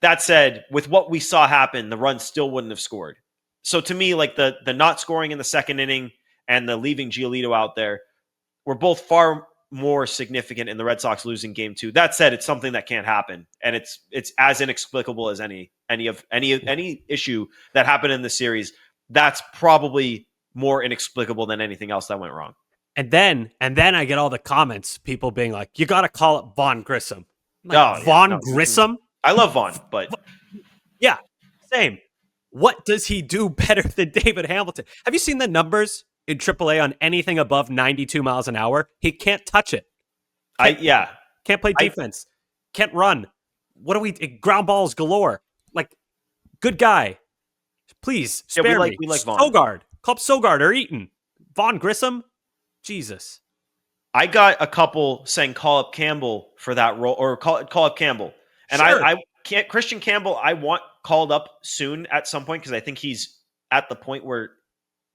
That said, with what we saw happen, the run still wouldn't have scored. So to me, like, the not scoring in the second inning and the leaving Giolito out there were both far more significant in the Red Sox losing game 2. That said, it's something that can't happen, and it's as inexplicable as any issue that happened in the series. That's probably more inexplicable than anything else that went wrong. And then I get all the comments, people being like, "You got to call it Vaughn Grissom." Like, Vaughn Grissom. I love Vaughn, but yeah, same. What does he do better than David Hamilton? Have you seen the numbers in AAA on anything above 92 miles an hour? He can't touch it. Can't play defense. Can't run. What do we? Ground balls galore. Like, good guy. Please spare me. We like Vaughn. Sogard. Call up Sogard or Eaton. Vaughn Grissom. Jesus. I got a couple saying call up Campbell for that role, or call up Campbell. And sure. I can't. Christian Campbell, I want called up soon at some point because I think he's at the point where,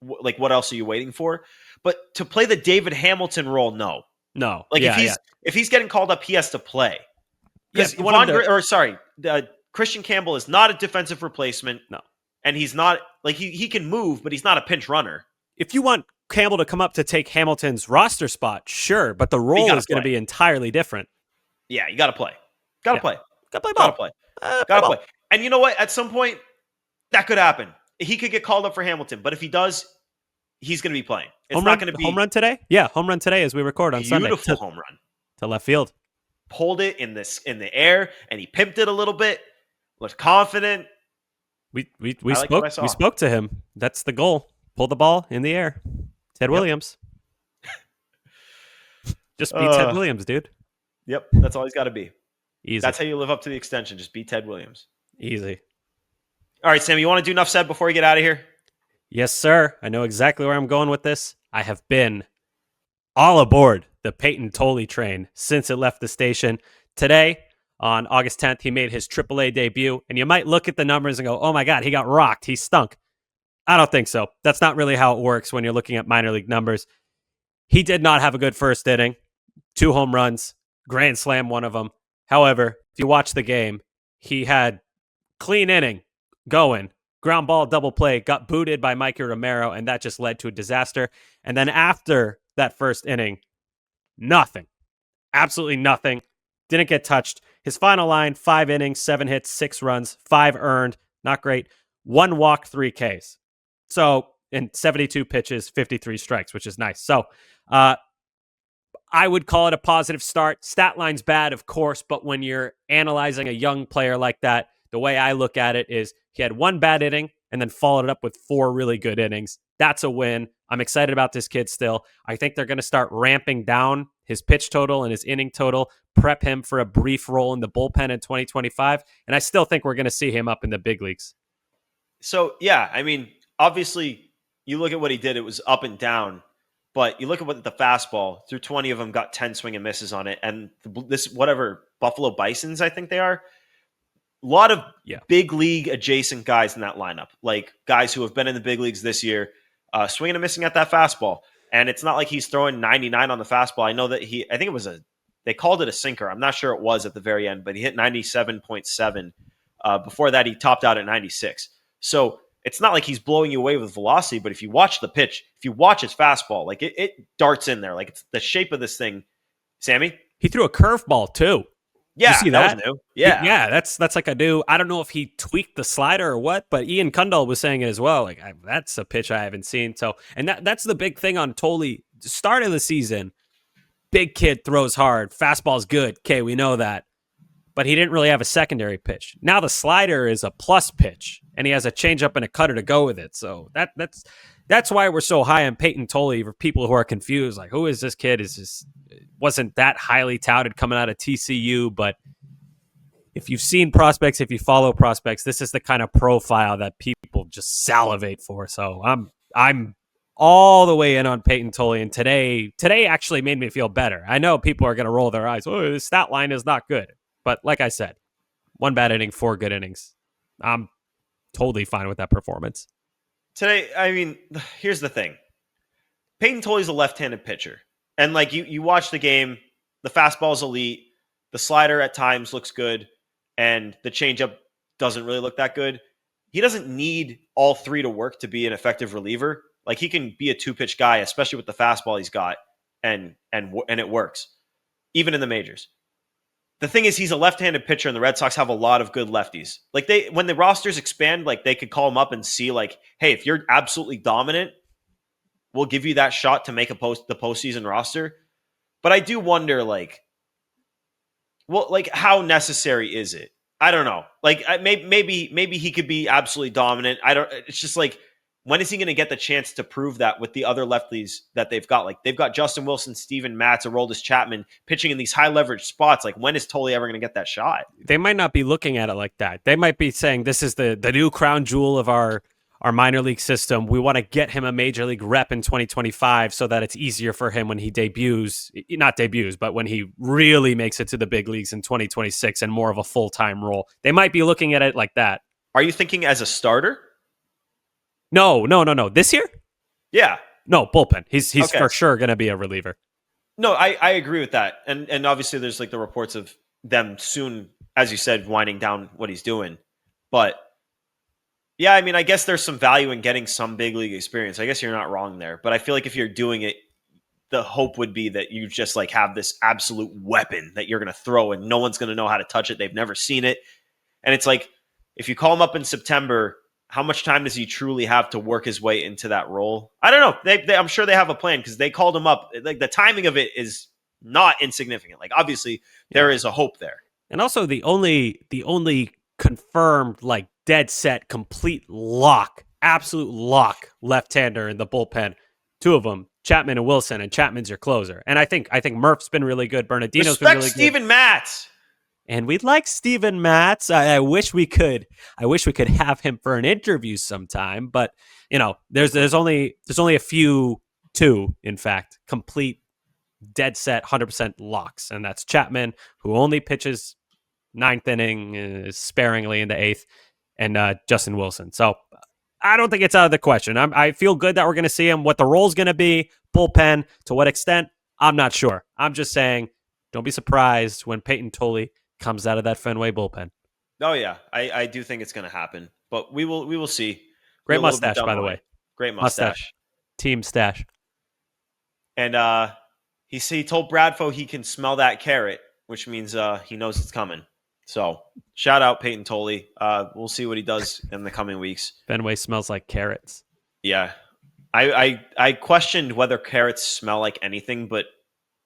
like, what else are you waiting for? But to play the David Hamilton role, no. Like, if he's getting called up, he has to play. Because Christian Campbell is not a defensive replacement. No, and he's not, like, he can move, but he's not a pinch runner. If you want Campbell to come up to take Hamilton's roster spot, sure, but the role is going to be entirely different. Yeah, you got to play. Got to play. Got to play ball. Got to play. And you know what? At some point, that could happen. He could get called up for Hamilton, but if he does, he's going to be playing. It's not going to be home run today. Yeah, home run today as we record on Sunday. Beautiful home run to left field. Pulled it in the air, and he pimped it a little bit. Was confident. We spoke to him. That's the goal. Pull the ball in the air. Ted Williams. Just be Ted Williams, dude. Yep, that's all he's got to be. Easy. That's how you live up to the extension. Just be Ted Williams. Easy. All right, Sam, you want to do enough said before we get out of here? Yes, sir. I know exactly where I'm going with this. I have been all aboard the Peyton Tolley train since it left the station. Today, on August 10th, he made his AAA debut, and you might look at the numbers and go, oh my God, he got rocked. He stunk. I don't think so. That's not really how it works when you're looking at minor league numbers. He did not have a good first inning. 2 home runs, grand slam, one of them. However, if you watch the game, he had clean inning going, ground ball, double play, got booted by Mikey Romero, and that just led to a disaster. And then after that first inning, nothing. Absolutely nothing. Didn't get touched. His final line, 5 innings, 7 hits, 6 runs, 5 earned. Not great. 1 walk, 3 Ks. So, in 72 pitches, 53 strikes, which is nice. So, I would call it a positive start. Stat line's bad, of course, but when you're analyzing a young player like that, the way I look at it is he had one bad inning and then followed it up with 4 really good innings. That's a win. I'm excited about this kid still. I think they're going to start ramping down his pitch total and his inning total, prep him for a brief role in the bullpen in 2025, and I still think we're going to see him up in the big leagues. So, yeah, I mean, obviously, you look at what he did, it was up and down. But you look at what the fastball, through 20 of them, got 10 swing and misses on it. And this, whatever, Buffalo Bisons, I think they are, a lot of big league adjacent guys in that lineup, like guys who have been in the big leagues this year, swinging and missing at that fastball. And it's not like he's throwing 99 on the fastball. I know that I think it was they called it a sinker. I'm not sure it was at the very end, but he hit 97.7. Before that, he topped out at 96. So it's not like he's blowing you away with velocity, but if you watch the pitch, if you watch his fastball, like it darts in there. Like it's the shape of this thing. Sammy? He threw a curveball too. Yeah, you see that? was new. Yeah. That's like I don't know if he tweaked the slider or what, but Ian Kundal was saying it as well. Like that's a pitch I haven't seen. So, and that's the big thing on Tolley. Start of the season, big kid throws hard, fastball's good. Okay, we know that. But he didn't really have a secondary pitch. Now the slider is a plus pitch, and he has a changeup and a cutter to go with it. So that's why we're so high on Peyton Tolley for people who are confused. Like, who is this kid? Wasn't that highly touted coming out of TCU, but if you've seen prospects, if you follow prospects, this is the kind of profile that people just salivate for. So I'm all the way in on Peyton Tolley, and today actually made me feel better. I know people are going to roll their eyes. Oh, the stat line is not good. But like I said, 1 bad inning, 4 good innings. I'm totally fine with that performance. Today, I mean, here's the thing. Peyton Tolley's a left-handed pitcher. And like you watch the game, the fastball's elite, the slider at times looks good, and the changeup doesn't really look that good. He doesn't need all 3 to work to be an effective reliever. Like he can be a 2-pitch guy, especially with the fastball he's got, and it works, even in the majors. The thing is, he's a left-handed pitcher, and the Red Sox have a lot of good lefties. Like when the rosters expand, like they could call him up and see, like, hey, if you're absolutely dominant, we'll give you that shot to make the postseason roster. But I do wonder, like, well, like how necessary is it? I don't know. Like maybe he could be absolutely dominant. It's just like, when is he going to get the chance to prove that with the other lefties that they've got? Like they've got Justin Wilson, Steven Matz, Aroldis Chapman pitching in these high leverage spots. Like when is Tolley ever going to get that shot? They might not be looking at it like that. They might be saying this is the new crown jewel of our minor league system. We want to get him a major league rep in 2025 so that it's easier for him when he but when he really makes it to the big leagues in 2026 and more of a full-time role. They might be looking at it like that. Are you thinking as a starter? No. This year? Yeah. No, bullpen. He's okay. For sure going to be a reliever. No, I agree with that. And obviously there's like the reports of them soon, as you said, winding down what he's doing. But yeah, I mean, I guess there's some value in getting some big league experience. I guess you're not wrong there. But I feel like if you're doing it, the hope would be that you just like have this absolute weapon that you're going to throw and no one's going to know how to touch it. They've never seen it. And it's like, if you call him up in September, how much time does he truly have to work his way into that role? I don't know. I'm sure they have a plan because they called him up. Like the timing of it is not insignificant. Like obviously there is a hope there. And also the only confirmed like dead set complete lock, absolute lock left-hander in the bullpen. 2 of them, Chapman and Wilson, and Chapman's your closer. And I think Murph's been really good. Bernardino's been really good. Steven Matz. And we'd like Steven Matz. I wish we could have him for an interview sometime. But you know, there's only a few, 2 in fact, complete dead set 100% locks, and that's Chapman, who only pitches 9th inning sparingly in the 8th, and Justin Wilson. So I don't think it's out of the question. I feel good that we're going to see him. What the role's going to be, bullpen, to what extent, I'm not sure. I'm just saying, don't be surprised when Peyton Tolley comes out of that Fenway bullpen. Oh yeah, I do think it's going to happen, but we will see. Great mustache, by the way. Great mustache. Team stash. And he told Bradfo he can smell that carrot, which means he knows it's coming. So shout out Peyton Tolley. We'll see what he does in the coming weeks. Fenway smells like carrots. Yeah, I questioned whether carrots smell like anything, but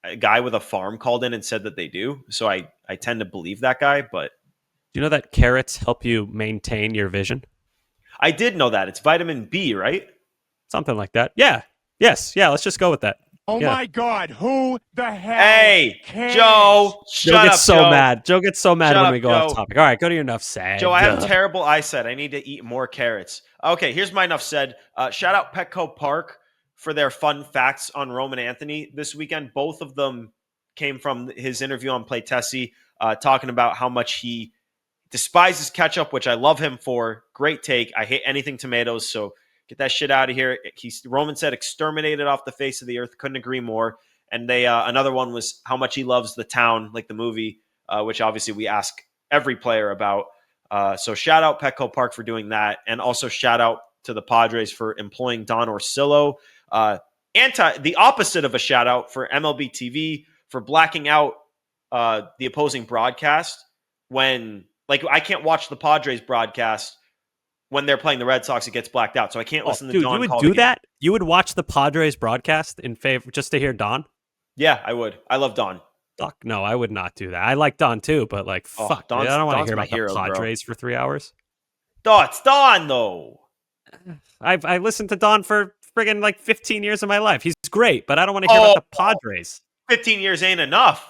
a guy with a farm called in and said that they do. So I tend to believe that guy, but Do you know that carrots help you maintain your vision? I did know that. It's vitamin B, right? Something like that. Yeah. Yes. Yeah. Let's just go with that. Oh Yeah. my God, who the hell Hey, cares? Joe, Joe shut gets up, so Joe. mad. Joe gets so mad Shut when up, we go Joe. off topic. All right, go to your enough said. Joe, I have terrible eyesight. I need to eat more carrots. Okay, here's my enough said. Shout out Petco Park for their fun facts on Roman Anthony this weekend. Both of them came from his interview on Play Tessie, talking about how much he despises ketchup, which I love him for. Great take. I hate anything tomatoes, so get that shit out of here. Roman said, exterminated off the face of the earth. Couldn't agree more. And they another one was how much he loves the town, like the movie, which obviously we ask every player about. So shout out Petco Park for doing that. And also shout out to the Padres for employing Don Orsillo. The opposite of a shout out for MLB TV for blacking out the opposing broadcast when, like, I can't watch the Padres broadcast when they're playing the Red Sox. It gets blacked out. So I can't listen to dude, Don. You would call do the game. that? You would watch the Padres broadcast in favor just to hear Don? Yeah, I would. I love Don. Fuck no, I would not do that. I like Don too, but like, Oh, fuck, dude, I don't want to Don's hear my about hero, the bro. Padres for 3 hours. It's Don, though. I listened to Don for friggin' like 15 years of my life. He's great, but I don't want to hear about the Padres. 15 years ain't enough.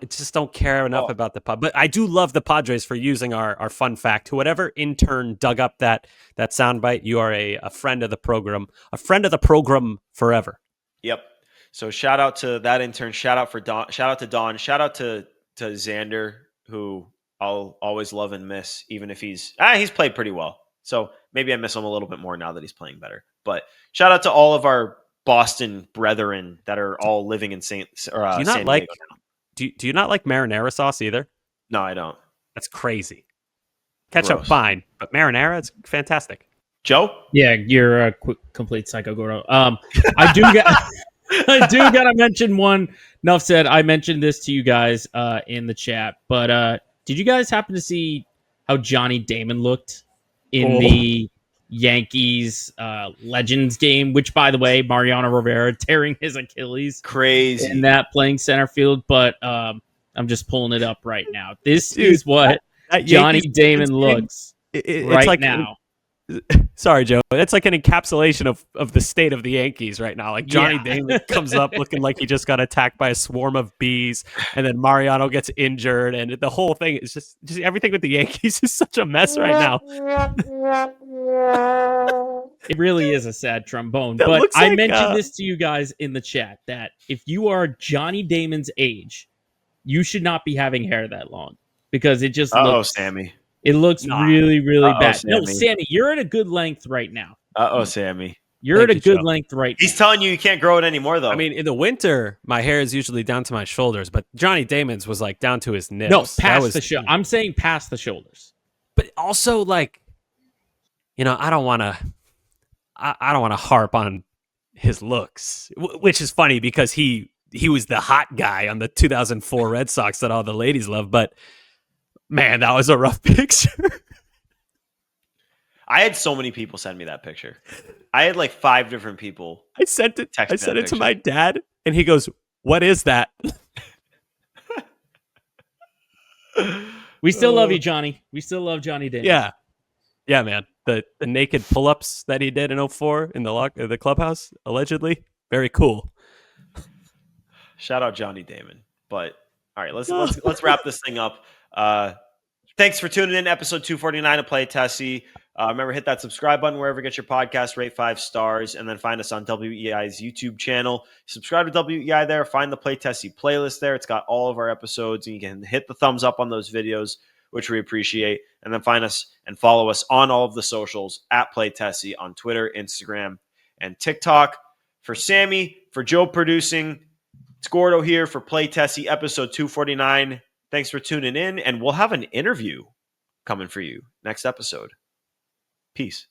Just don't care enough about the Padres. But I do love the Padres for using our fun fact. Whoever intern dug up that soundbite, you are a friend of the program, a friend of the program forever. Yep. So shout out to that intern. Shout out to Don. Shout out to Xander, who I'll always love and miss, even if he's played pretty well. So maybe I miss him a little bit more now that he's playing better. But shout out to all of our Boston brethren that are all living in San Diego now. Do you not like marinara sauce either? No, I don't. That's crazy. Ketchup, Gross. fine, but marinara, it's fantastic. Joe? Yeah, you're a complete psycho, Gordo. I do gotta mention one. Enough said. I mentioned this to you guys in the chat, but did you guys happen to see how Johnny Damon looked in the Yankees Legends game? Which, by the way, Mariano Rivera tearing his Achilles, Crazy. in that playing center field. But I'm just pulling it up right now. This is what that Johnny Yankees Damon game, looks it's right like, now. Sorry, Joe. It's like an encapsulation of the state of the Yankees right now. Like Johnny Damon comes up looking like he just got attacked by a swarm of bees, and then Mariano gets injured, and the whole thing is just everything with the Yankees is such a mess right now. It really is a sad trombone. That But looks I like, mentioned this to you guys in the chat, that if you are Johnny Damon's age, you should not be having hair that long, because it just looks, Sammy. it looks really, really bad. Sammy. No, Sammy, you're at a good length right now. Sammy. You're Thank at a you, good Joe. length right now. He's telling you can't grow it anymore, though. I mean, in the winter, my hair is usually down to my shoulders, but Johnny Damon's was like down to his nips. No, That past was, the shoulder. I'm saying past the shoulders. But also, like, I don't want to harp on his looks, which is funny because he was the hot guy on the 2004 Red Sox that all the ladies love. But man, that was a rough picture. I had so many people send me that picture. I had like 5 different people. I sent it Text me that to my dad, and he goes, "What is that?" We still love you, Johnny. We still love Johnny Damon. Yeah, man. The naked pull-ups that he did in 2004 in the clubhouse, allegedly, very cool. Shout out Johnny Damon. But all right, let's wrap this thing up. Thanks for tuning in, episode 249 of Play Tessie. Remember, hit that subscribe button wherever you get your podcast, rate 5 stars, and then find us on WEI's YouTube channel. Subscribe to WEI there. Find the Play Tessie playlist there. It's got all of our episodes, and you can hit the thumbs up on those videos, which we appreciate. And then find us and follow us on all of the socials at Play Tessie on Twitter, Instagram, and TikTok. For Sammy, for Joe producing, it's Gordo here for Play Tessie, episode 249. Thanks for tuning in, and we'll have an interview coming for you next episode. Peace.